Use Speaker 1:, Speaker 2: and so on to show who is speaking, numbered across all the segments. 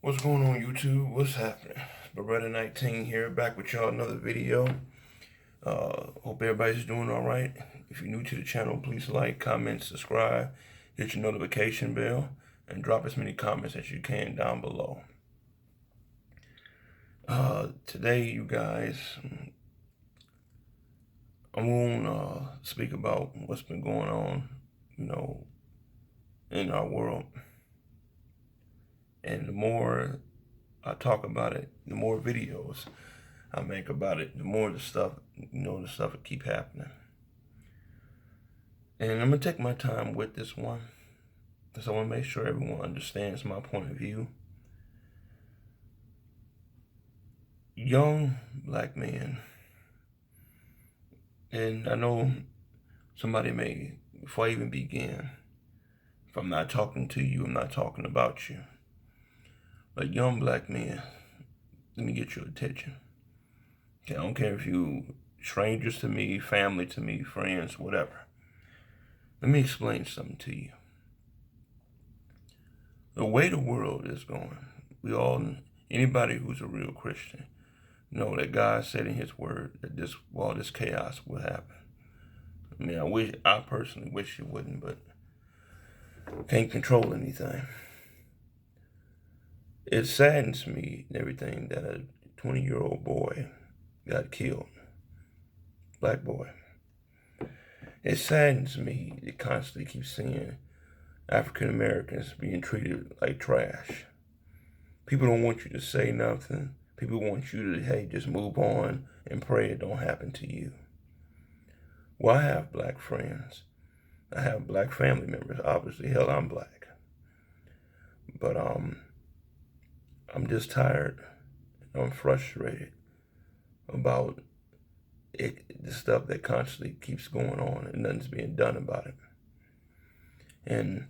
Speaker 1: What's going on, YouTube? What's happening? Beretta 19 here, back with y'all another video. Hope everybody's doing all right. If you're new to the channel, please like, comment, subscribe, hit your notification bell, and drop as many comments as you can down below. Today, you guys, I'm going to speak about what's been going on, in our world. And the more I talk about it, the more videos I make about it, the more the stuff will keep happening. And I'm gonna take my time with this one, because I want to make sure everyone understands my point of view. Young black men, and I know somebody may, before I even begin, if I'm not talking to you, I'm not talking about you. But young black men, let me get your attention. Okay, I don't care if you strangers to me, family to me, friends, whatever. Let me explain something to you. The way the world is going, anybody who's a real Christian, know that God said in his word that all this chaos will happen. I mean, I personally wish it wouldn't, but can't control anything. It saddens me and everything that a 20-year-old boy got killed, black boy. It saddens me to constantly keep seeing African Americans being treated like trash. People don't want you to say nothing. People want you to, hey, just move on and pray it don't happen to you. Well, I have black friends. I have black family members. Obviously, hell, I'm black. But I'm just tired. I'm frustrated about the stuff that constantly keeps going on and nothing's being done about it. And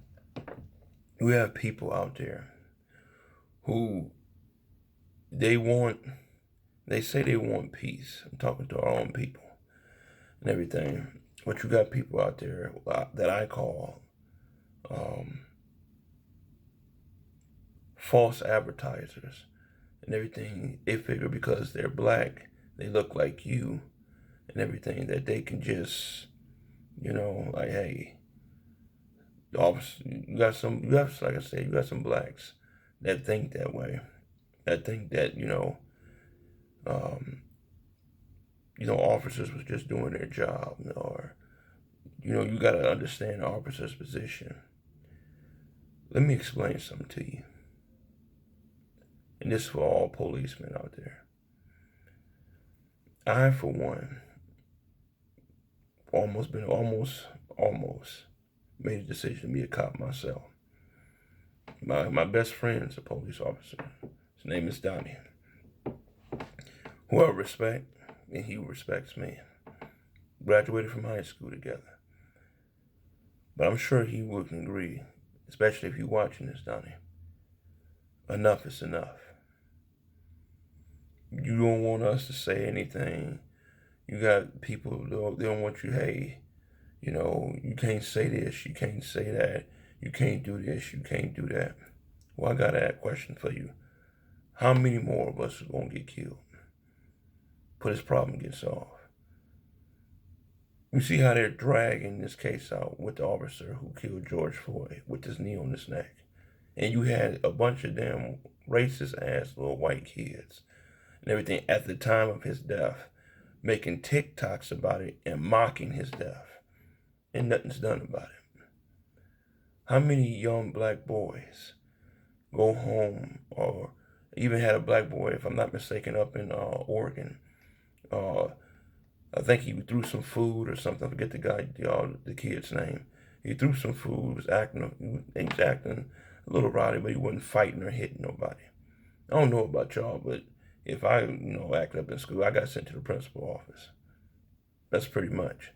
Speaker 1: we have people out there who they say they want peace. I'm talking to our own people and everything. But you got people out there that I call false advertisers and everything. They figure because they're black, they look like you and everything, that they can just, like, hey, you got like I said, you got some blacks that think that way, that think that, officers was just doing their job, or, you got to understand the officer's position. Let me explain something to you. And this is for all policemen out there. I, for one, almost made a decision to be a cop myself. My best friend's a police officer. His name is Donnie. Who I respect, and he respects me. Graduated from high school together. But I'm sure he would agree, especially if you're watching this, Donnie. Enough is enough. You don't want us to say anything. You got people, they don't want you, hey, you can't say this, you can't say that, you can't do this, you can't do that. Well, I got a question for you. How many more of us are going to get killed before this problem gets solved? You see how they're dragging this case out with the officer who killed George Floyd with his knee on his neck. And you had a bunch of damn racist-ass little white kids and everything at the time of his death, making TikToks about it and mocking his death. And nothing's done about it. How many young black boys go home, or even had a black boy, if I'm not mistaken, up in Oregon. I think he threw some food or something. I forget the kid's name. He threw some food. He was acting a little rowdy, but he wasn't fighting or hitting nobody. I don't know about y'all, but if I, acted up in school, I got sent to the principal office. That's pretty much.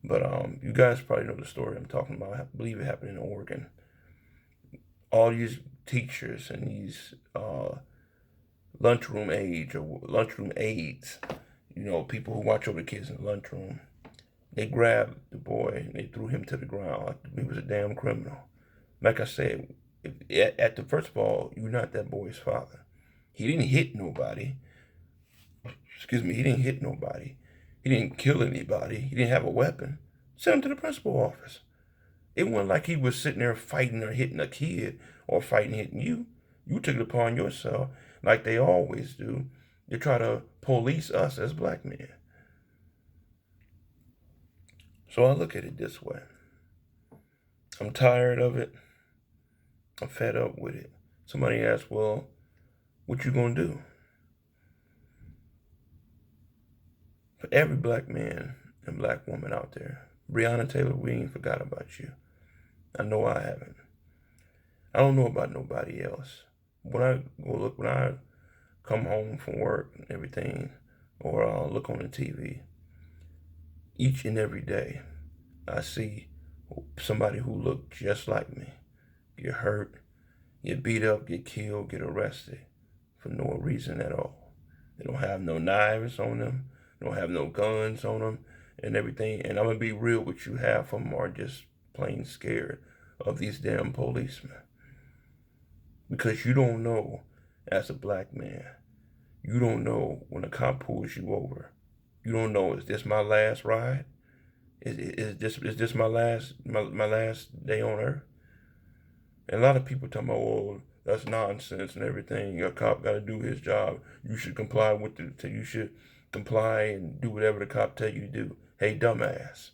Speaker 1: But you guys probably know the story I'm talking about. I believe it happened in Oregon. All these teachers and these lunchroom aides, people who watch over the kids in the lunchroom, they grabbed the boy and they threw him to the ground like he was a damn criminal. Like I said, at the first of all, you're not that boy's father. He didn't hit nobody. Excuse me, he didn't hit nobody. He didn't kill anybody. He didn't have a weapon. Send him to the principal office. It wasn't like he was sitting there fighting or hitting a kid or fighting hitting you. You took it upon yourself, like they always do, to try to police us as black men. So I look at it this way. I'm tired of it. I'm fed up with it. Somebody asked, well, what you gonna do? For every black man and black woman out there, Breonna Taylor, we ain't forgot about you. I know I haven't. I don't know about nobody else. When I come home from work and everything, or I'll look on the TV, each and every day, I see somebody who looked just like me get hurt, get beat up, get killed, get arrested for no reason at all. They don't have no knives on them. They don't have no guns on them and everything. And I'm going to be real with you, half of them are just plain scared of these damn policemen. Because you don't know, as a black man, you don't know when a cop pulls you over. You don't know, is this my last ride? Is this my last day on earth? And a lot of people talking about, oh, that's nonsense and everything. Your cop got to do his job. You should comply with you should comply and do whatever the cop tell you to do. Hey, dumbass.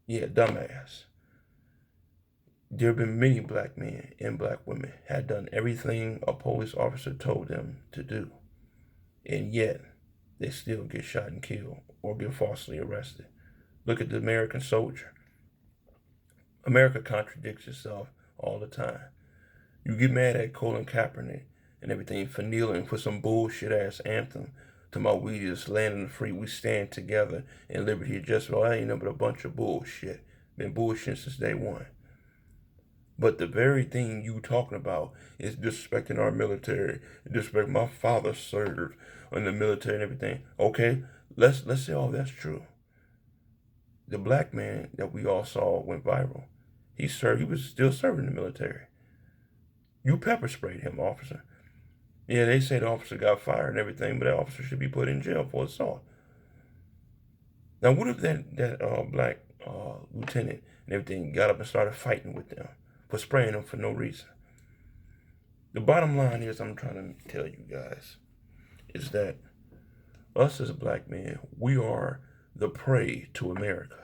Speaker 1: Yeah, dumbass. There have been many black men and black women had done everything a police officer told them to do. And yet, they still get shot and killed or get falsely arrested. Look at the American soldier. America contradicts itself all the time. You get mad at Colin Kaepernick and everything for kneeling for some bullshit ass anthem. Talking about we just land in the free, we stand together in liberty and justice. Well, that ain't nothing but a bunch of bullshit. Been bullshit since day one. But the very thing you talking about is disrespecting our military, disrespecting my father served in the military and everything. Okay, let's say all that's true. The black man that we all saw went viral. He was still serving in the military. You pepper sprayed him, officer. Yeah, they say the officer got fired and everything, but that officer should be put in jail for assault. Now, what if that black lieutenant and everything got up and started fighting with them for spraying them for no reason? The bottom line is, I'm trying to tell you guys, is that us as black men, we are the prey to America.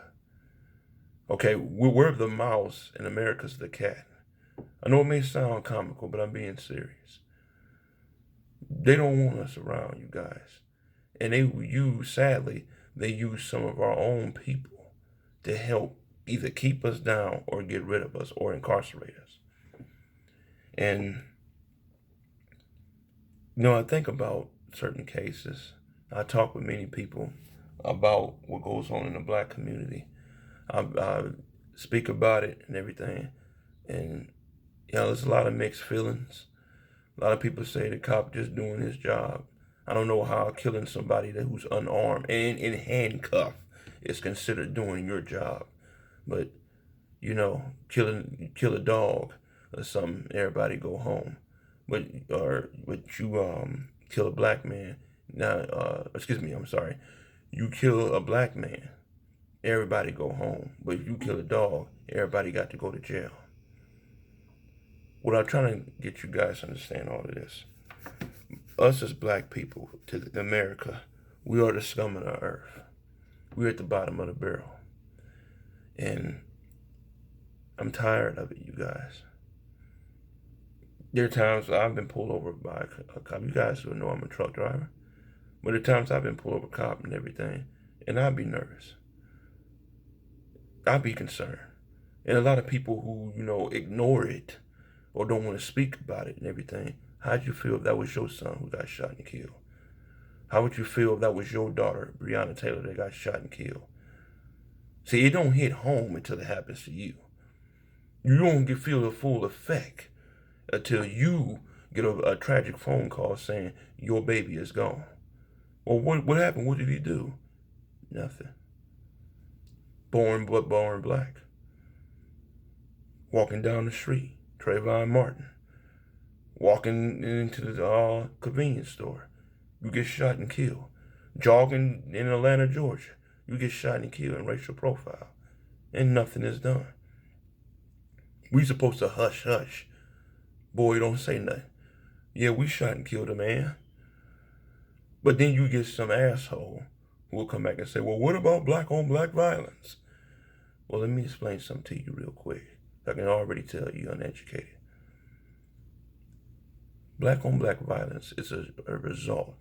Speaker 1: Okay, we're the mouse and America's the cat. I know it may sound comical, but I'm being serious. They don't want us around, you guys. And sadly, they use some of our own people to help either keep us down or get rid of us or incarcerate us. And, I think about certain cases. I talk with many people about what goes on in the black community. I speak about it and everything. And, there's a lot of mixed feelings. A lot of people say the cop just doing his job. I don't know how killing somebody who's unarmed and in handcuff is considered doing your job. But, kill a dog or something, everybody go home. But you kill a black man. You kill a black man, everybody go home. But if you kill a dog, everybody got to go to jail. What I'm trying to get you guys to understand all of this. Us as black people, to America, we are the scum of the earth. We're at the bottom of the barrel. And I'm tired of it, you guys. There are times I've been pulled over by a cop. You guys don't know I'm a truck driver. But there are times I've been pulled over by a cop and everything, and I'd be nervous. I'd be concerned. And a lot of people who, ignore it or don't want to speak about it and everything, how'd you feel if that was your son who got shot and killed? How would you feel if that was your daughter, Breonna Taylor, that got shot and killed? See, it don't hit home until it happens to you. You don't feel the full effect until you get a tragic phone call saying your baby is gone. Well, what happened? What did he do? Nothing. Born black. Walking down the street, Trayvon Martin, walking into the convenience store, you get shot and killed. Jogging in Atlanta, Georgia, you get shot and killed in racial profile, and nothing is done. We supposed to hush, hush. Boy, don't say nothing. Yeah, we shot and killed a man. But then you get some asshole who will come back and say, well, what about black on black violence? Well, let me explain something to you real quick. I can already tell you uneducated. Black on black violence is a result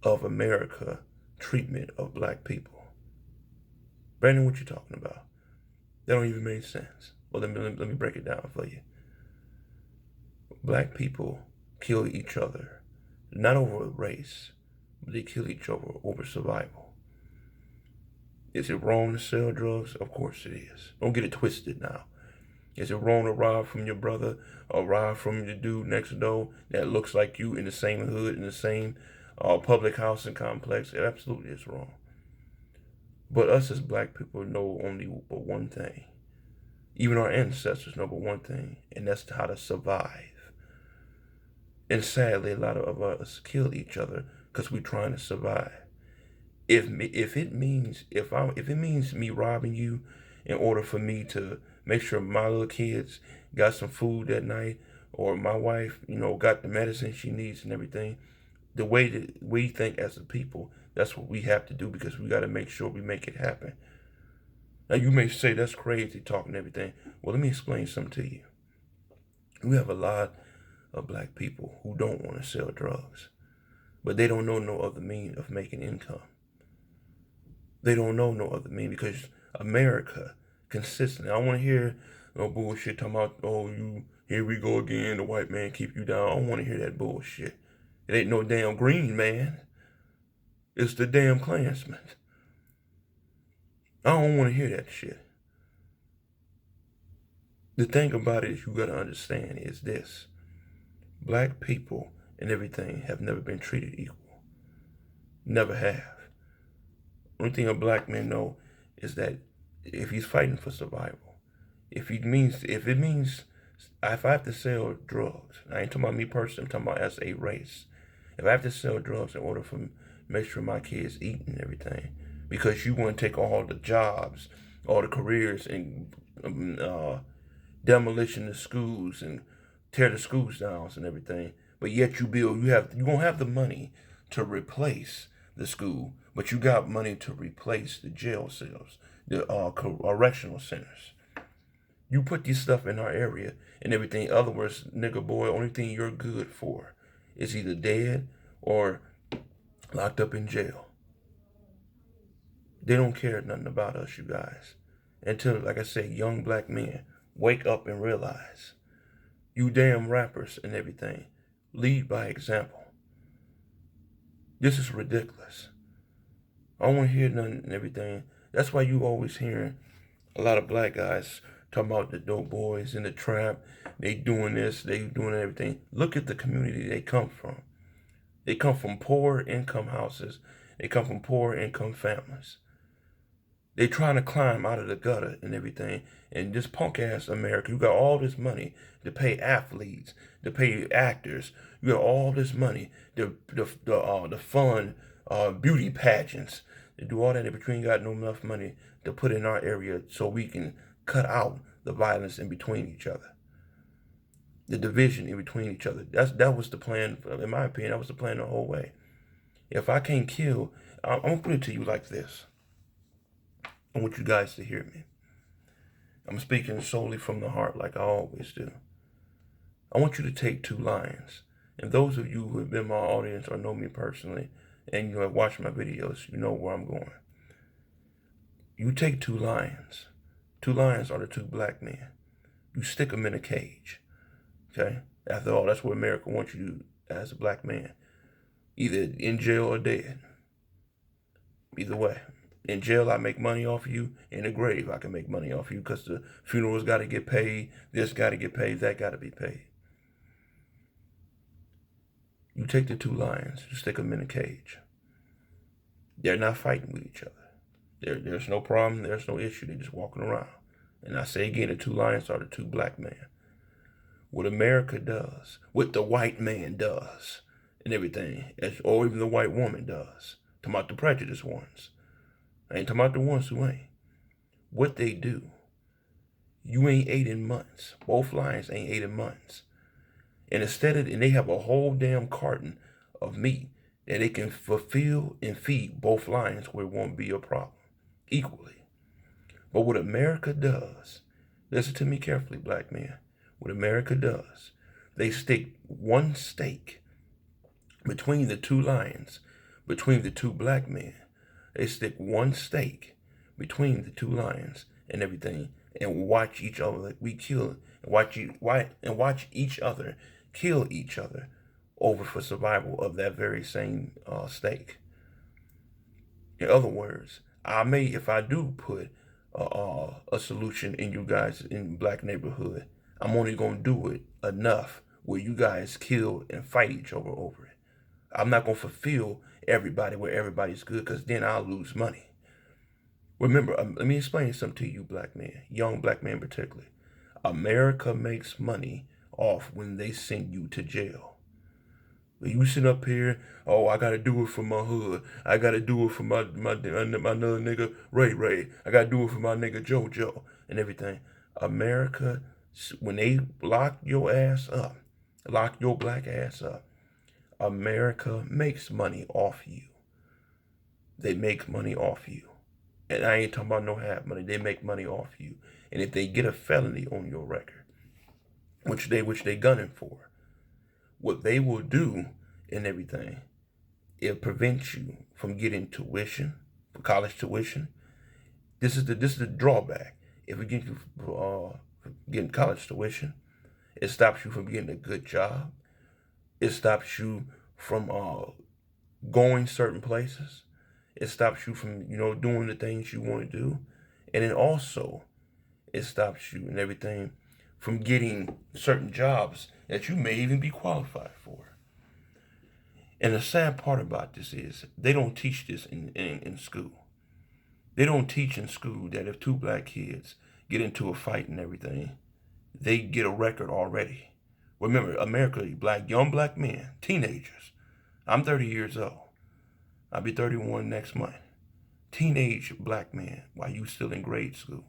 Speaker 1: of America treatment of black people. Brandon, what you talking about? That don't even make sense. Well, let me break it down for you. Black people kill each other, not over race, but they kill each other over survival. Is it wrong to sell drugs? Of course it is. Don't get it twisted now. Is it wrong to rob from your brother or rob from the dude next door that looks like you in the same hood, in the same public housing complex? It absolutely is wrong. But us as black people know only but one thing. Even our ancestors know but one thing, and that's how to survive. And sadly, a lot of us kill each other because we're trying to survive. If it means me robbing you in order for me to make sure my little kids got some food that night, or my wife, got the medicine she needs and everything, the way that we think as a people, that's what we have to do, because we got to make sure we make it happen. Now, you may say that's crazy talking everything. Well, let me explain something to you. We have a lot of black people who don't want to sell drugs, but they don't know no other means of making income. They don't know no other means, because America consistently, I don't want to hear no bullshit talking about, here we go again, the white man keep you down. I don't want to hear that bullshit. It ain't no damn green man. It's the damn Klansman. I don't want to hear that shit. The thing about it is, you got to understand is this. Black people and everything have never been treated equal. Never have. Only thing a black man know is that if he's fighting for survival, if it means if I have to sell drugs, I ain't talking about me personally, I'm talking about as a race. If I have to sell drugs in order for make sure my kids eat and everything, because you want to take all the jobs, all the careers, and demolition of schools and tear the schools down and everything, but yet you gonna have the money to replace the school, but you got money to replace the jail cells, the correctional centers. You put this stuff in our area and everything. In other words, nigga boy, only thing you're good for is either dead or locked up in jail. They don't care nothing about us, you guys. Until, like I said, young black men wake up and realize, you damn rappers and everything, lead by example. This is ridiculous. I don't want to hear nothing and everything. That's why you always hearing a lot of black guys talking about the dope boys in the trap. They doing this, they doing everything. Look at the community they come from. They come from poor income houses. They come from poor income families. They trying to climb out of the gutter and everything. And this punk ass America, you got all this money to pay athletes, to pay actors. You got all this money to fund beauty pageants, to do all that. In between, got no enough money to put in our area so we can cut out the violence in between each other, the division in between each other. That was the plan. In my opinion, that was the plan the whole way. If I can't kill, I'm gonna put it to you like this. I want you guys to hear me. I'm speaking solely from the heart, like I always do. I want you to take two lions. And those of you who have been my audience or know me personally, and you have watched my videos, you know where I'm going. You take two lions. Two lions are the two black men. You stick them in a cage. Okay? After all, that's what America wants you to do as a black man. Either in jail or dead. Either way. In jail, I make money off of you. In the grave, I can make money off of you, because the funerals got to get paid. This got to get paid. That got to be paid. You take the two lions, you stick them in a cage. They're not fighting with each other. There's no problem. There's no issue. They're just walking around. And I say again, the two lions are the two black men. what America does, what the white man does, and everything, or even the white woman does. Talking about the prejudiced ones. I ain't talking about the ones who ain't. What they do. You ain't ate in months. Both lions ain't ate in months. And and they have a whole damn carton of meat that they can fulfill and feed both lions where it won't be a problem equally. But what America does, listen to me carefully, black man. What America does, they stick one stake between the two lions, between the two black men. They stick one stake between the two lions and everything, and watch each other like we kill, and watch each other kill each other over for survival of that very same stake. In other words, if I do put a solution in you guys in black neighborhood, I'm only gonna do it enough where you guys kill and fight each other over it. I'm not gonna fulfill everybody where everybody's good, because then I'll lose money. Remember, let me explain something to you, black man, young black man particularly. America makes money off when they send you to jail. When you sit up here, oh, I gotta do it for my hood. I gotta do it for my another nigga Ray. I gotta do it for my nigga JoJo and everything. America, when they lock your ass up, lock your black ass up, America makes money off you. They make money off you. And I ain't talking about no half money. They make money off you. And if they get a felony on your record, which they gunning for, what they will do and everything, it prevents you from getting tuition, for college tuition. This is the drawback. If we get you getting college tuition, it stops you from getting a good job. It stops you from going certain places. It stops you from, doing the things you want to do. And then also, it stops you and everything from getting certain jobs that you may even be qualified for. And the sad part about this is they don't teach this in school. They don't teach in school that if two black kids get into a fight and everything, they get a record already. Remember, America, young black men, teenagers. I'm 30 years old. I'll be 31 next month. Teenage black man, while you still in grade school.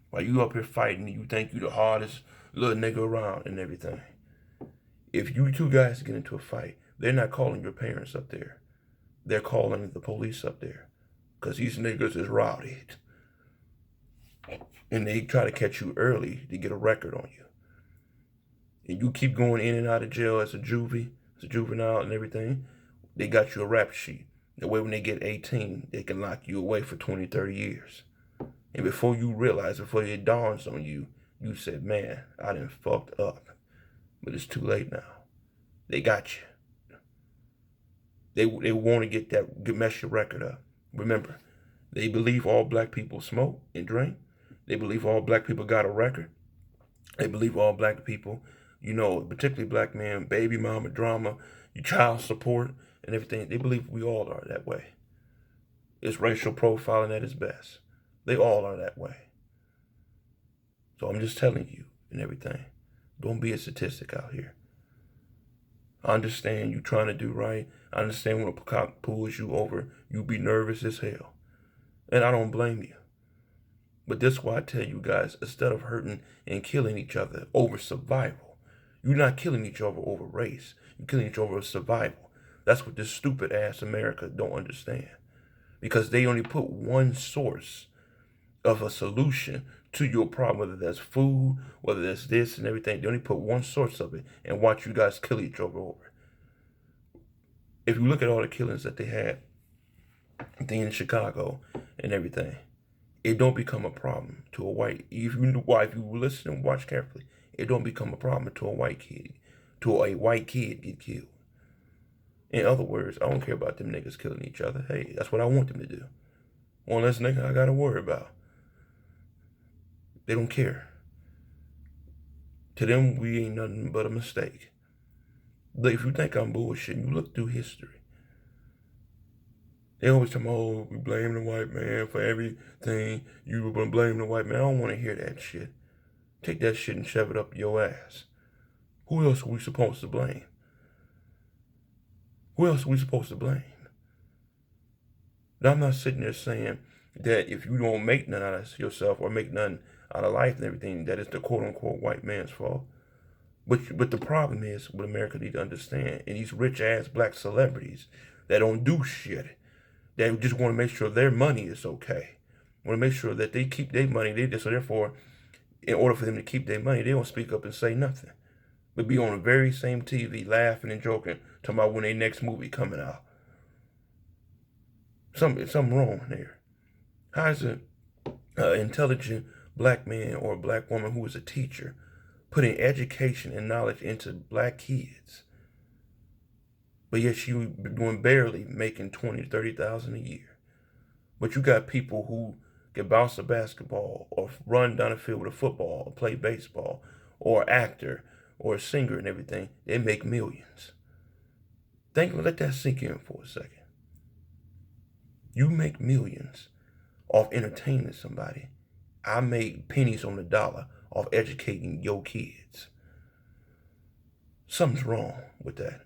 Speaker 1: While you up here fighting, you think you the hardest little nigga around and everything. If you two guys get into a fight, they're not calling your parents up there. They're calling the police up there. Because these niggas is rowdy. And they try to catch you early to get a record on you. And you keep going in and out of jail as a juvenile and everything, they got you a rap sheet. That way when they get 18, they can lock you away for 20, 30 years. And before you realize, before it dawns on you, you said, man, I done fucked up. But it's too late now. They got you. They want to mess your record up. Remember, they believe all black people smoke and drink. They believe all black people got a record. They believe all black people, particularly black men, baby mama drama, your child support and everything. They believe we all are that way. It's racial profiling at its best. They all are that way. So I'm just telling you and everything. Don't be a statistic out here. I understand you trying to do right. I understand when a cop pulls you over, you be nervous as hell. And I don't blame you. But this is why I tell you guys, instead of hurting and killing each other over survival, you're not killing each other over race. You're killing each other over survival. That's what this stupid ass America don't understand. Because they only put one source of a solution to your problem, whether that's food, whether that's this and everything. They only put one source of it and watch you guys kill each other over it. If you look at all the killings that they had in Chicago and everything, it don't become a problem to a white. If you listen and watch carefully, it don't become a problem to a white kid. To a white kid get killed. In other words, I don't care about them niggas killing each other. Hey, that's what I want them to do. One less nigga I gotta worry about. They don't care. To them, we ain't nothing but a mistake. But if you think I'm bullshitting, you look through history. They always tell me, oh, we blame the white man for everything. You blame the white man. I don't want to hear that shit. Take that shit and shove it up your ass. Who else are we supposed to blame? Who else are we supposed to blame? Now, I'm not sitting there saying that if you don't make none out of yourself or make none out of life and everything, that it's the quote-unquote white man's fault. But the problem is, what America need to understand, and these rich-ass black celebrities that don't do shit, that just want to make sure their money is okay, want to make sure that they keep their money. So therefore, in order for them to keep their money, they don't speak up and say nothing, but be on the very same TV laughing and joking, talking about when their next movie coming out. Something wrong there. How is an intelligent black man or a black woman who is a teacher putting education and knowledge into black kids, but yet she doing barely making 20,000 to 30,000 a year? But you got people who can bounce a basketball or run down the field with a football or play baseball or actor or a singer and everything. They make millions. Let that sink in for a second. You make millions off entertaining somebody. I made pennies on the dollar off educating your kids. Something's wrong with that.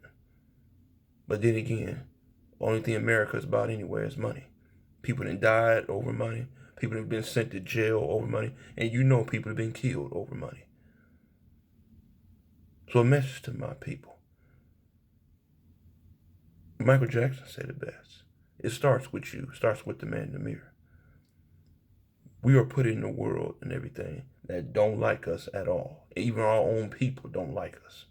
Speaker 1: But then again, only thing America is about anyway is money. People that died over money. People that have been sent to jail over money. And you know people have been killed over money. So a message to my people. Michael Jackson said it best. It starts with you. It starts with the man in the mirror. We are put in the world and everything that don't like us at all. Even our own people don't like us.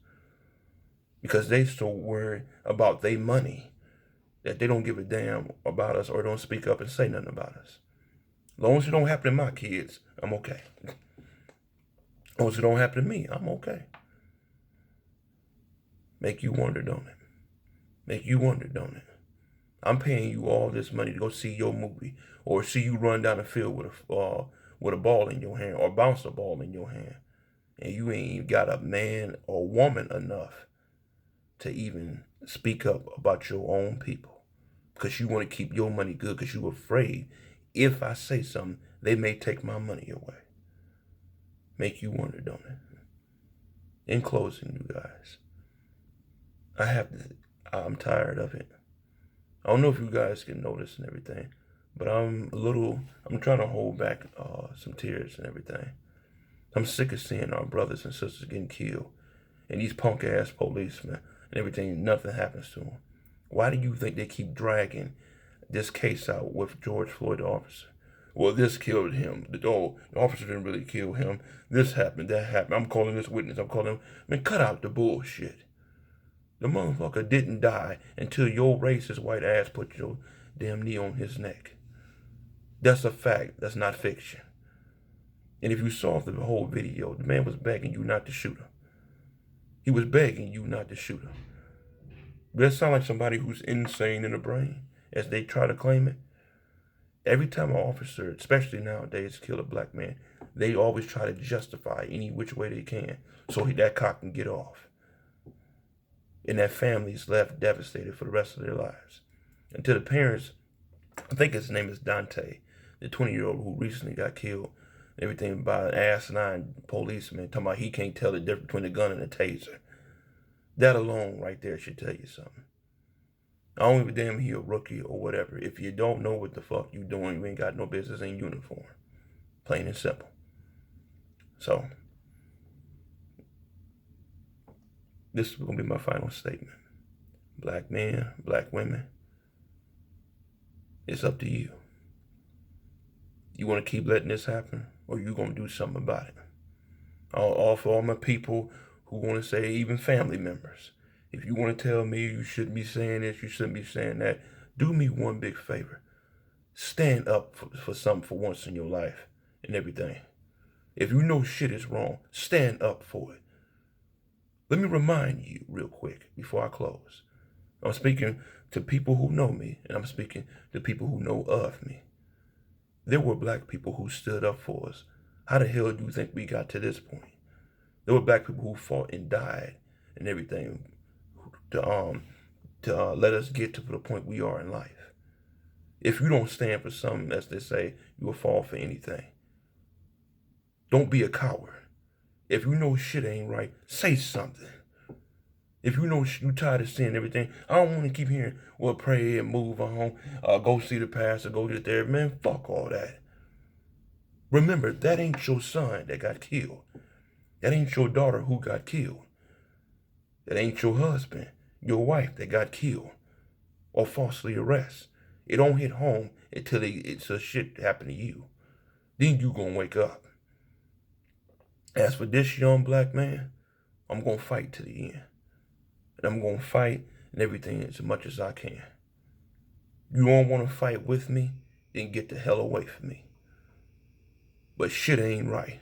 Speaker 1: Because they so worried about their money that they don't give a damn about us or don't speak up and say nothing about us. As long as it don't happen to my kids, I'm okay. As long as it don't happen to me, I'm okay. Make you wonder, don't it? Make you wonder, don't it? I'm paying you all this money to go see your movie or see you run down the field with a ball in your hand or bounce a ball in your hand. And you ain't even got a man or woman enough to even speak up about your own people. Because you want to keep your money good because you're afraid if I say something, they may take my money away. Make you wonder, don't it? In closing, you guys, I'm tired of it. I don't know if you guys can notice and everything, but I'm trying to hold back some tears and everything. I'm sick of seeing our brothers and sisters getting killed and these punk ass policemen and everything, nothing happens to them. Why do you think they keep dragging this case out with George Floyd, the officer? Well, this killed him. The officer didn't really kill him. This happened, that happened. I'm calling this witness. I'm calling him. Man, cut out the bullshit. The motherfucker didn't die until your racist white ass put your damn knee on his neck. That's a fact. That's not fiction. And if you saw the whole video, the man was begging you not to shoot him. He was begging you not to shoot him. Does that sound like somebody who's insane in the brain, as they try to claim it? Every time an officer, especially nowadays, kill a black man, they always try to justify any which way they can so that cop can get off. And that family's left devastated for the rest of their lives. Until the parents, I think his name is Dante, the 20-year-old who recently got killed, everything by an asinine policeman, talking about he can't tell the difference between a gun and a taser. That alone right there should tell you something. I don't give a damn if you're a rookie or whatever. If you don't know what the fuck you doing, you ain't got no business in uniform. Plain and simple. So, this is going to be my final statement. Black men, black women, it's up to you. You want to keep letting this happen, or you going to do something about it? All for all my people who want to say, even family members, if you want to tell me you shouldn't be saying this, you shouldn't be saying that, do me one big favor. Stand up for something for once in your life and everything. If you know shit is wrong, stand up for it. Let me remind you real quick before I close. I'm speaking to people who know me, and I'm speaking to people who know of me. There were black people who stood up for us. How the hell do you think we got to this point? There were black people who fought and died and everything to let us get to the point we are in life. If you don't stand for something, as they say, you will fall for anything. Don't be a coward. If you know shit ain't right, say something. If you know you tired of seeing everything, I don't want to keep hearing, well, pray and move on, go see the pastor, go get there. Man, fuck all that. Remember, that ain't your son that got killed. That ain't your daughter who got killed. That ain't your husband, your wife that got killed or falsely arrested. It don't hit home until it's a shit happen to you. Then you gonna wake up. As for this young black man, I'm gonna fight to the end. And I'm going to fight and everything as much as I can. You don't want to fight with me, then get the hell away from me. But shit ain't right.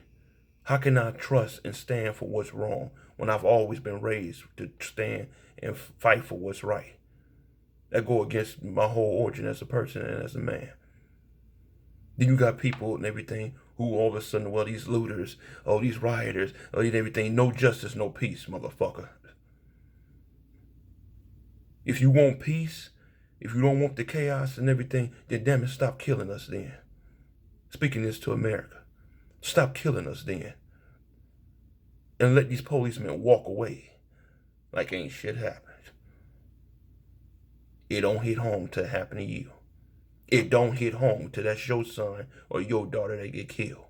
Speaker 1: How can I trust and stand for what's wrong when I've always been raised to stand and fight for what's right? That go against my whole origin as a person and as a man. Then you got people and everything who all of a sudden, well, these looters, oh, these rioters, oh, these everything, no justice, no peace, motherfucker. If you want peace, if you don't want the chaos and everything, then damn it, stop killing us then. Speaking this to America. Stop killing us then. And let these policemen walk away like ain't shit happened. It don't hit home till it happen to you. It don't hit home till that's your son or your daughter that get killed.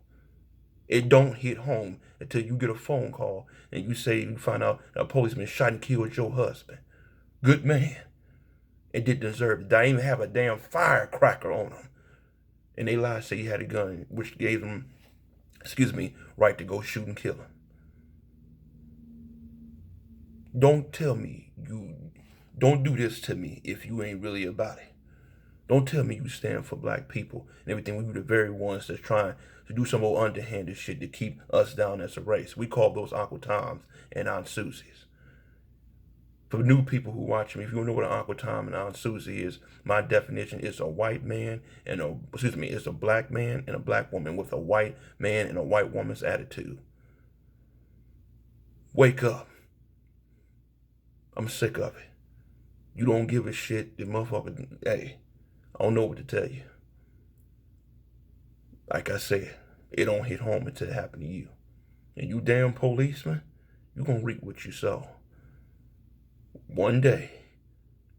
Speaker 1: It don't hit home until you get a phone call and you find out a policeman shot and killed your husband. Good man. And didn't deserve it. They even have a damn firecracker on him. And they lied, say he had a gun, which gave him, right to go shoot and kill him. Don't tell me don't do this to me if you ain't really about it. Don't tell me you stand for black people and everything. We were the very ones that's trying to do some old underhanded shit to keep us down as a race. We call those Uncle Toms and Aunt Susies. For new people who watch me, if you don't know what an Uncle Tom and Aunt Susie is, my definition is a white man and it's a black man and a black woman with a white man and a white woman's attitude. Wake up. I'm sick of it. You don't give a shit. The motherfucker, hey, I don't know what to tell you. Like I said, it don't hit home until it happen to you. And you damn policeman, you gonna reap what you sow. One day,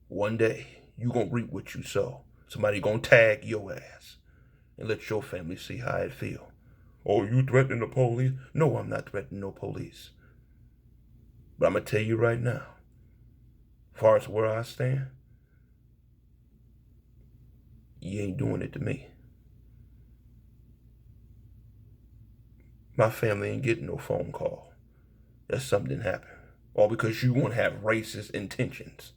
Speaker 1: you gonna reap what you sow. Somebody gonna tag your ass and let your family see how it feel. Oh, you threatening the police? No, I'm not threatening no police. But I'm gonna tell you right now, as far as where I stand, you ain't doing it to me. My family ain't getting no phone call that something happened. All because you want to have racist intentions.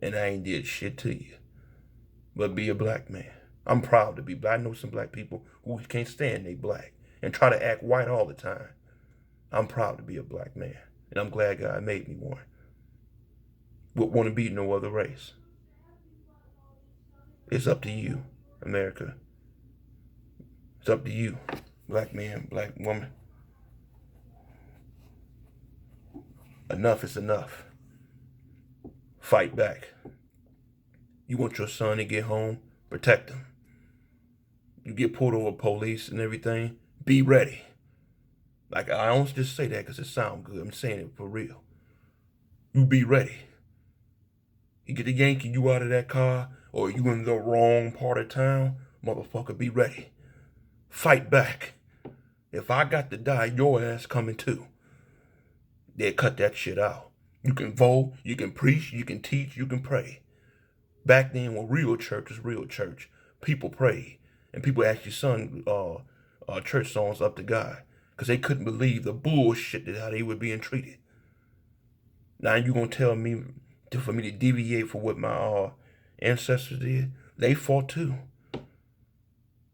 Speaker 1: And I ain't did shit to you. But be a black man. I'm proud to be black. I know some black people who can't stand they black and try to act white all the time. I'm proud to be a black man. And I'm glad God made me one. Would want to be no other race. It's up to you, America. It's up to you, black man, black woman. Enough is enough. Fight back. You want your son to get home? Protect him. You get pulled over police and everything? Be ready. Like, I don't just say that because it sounds good. I'm saying it for real. You be ready. You get to yank you out of that car or you in the wrong part of town, motherfucker, be ready. Fight back. If I got to die, your ass coming too. They'll cut that shit out. You can vote, you can preach, you can teach, you can pray. Back then, when real church was real church, people prayed. And people actually sung church songs up to God. Because they couldn't believe the bullshit that how they were being treated. Now you gonna tell me, for me to deviate from what my ancestors did? They fought too.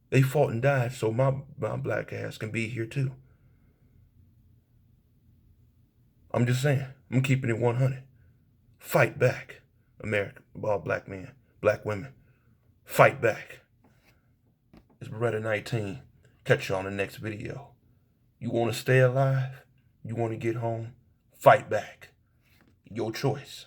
Speaker 1: They fought and died so my black ass can be here too. I'm just saying, I'm keeping it 100. Fight back, America, all black men, black women. Fight back. It's Beretta 19. Catch you on the next video. You want to stay alive? You want to get home? Fight back. Your choice.